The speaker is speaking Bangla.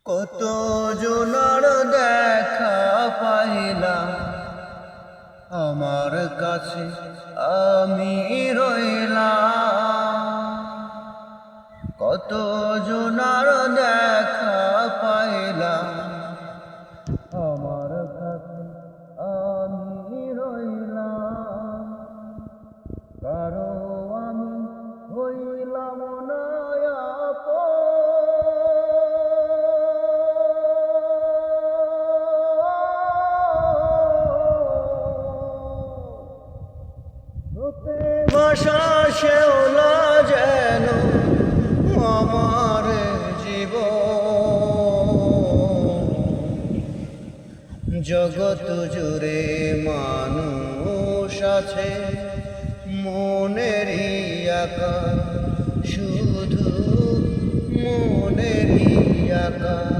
কত জনার দেখা পাইলাম, আমার কাছে আমি রইলাম। কত জনার দেখা পাইলাম, আমার কাছে আমি রইলাম। কারো আমি হইলাম না আপন। ভাষা শেওলা যেন আমার জীবন, জগৎ জুড়ে মানুষ আছে মনেরই আকাশ, শুধু মনেরই আকাশ।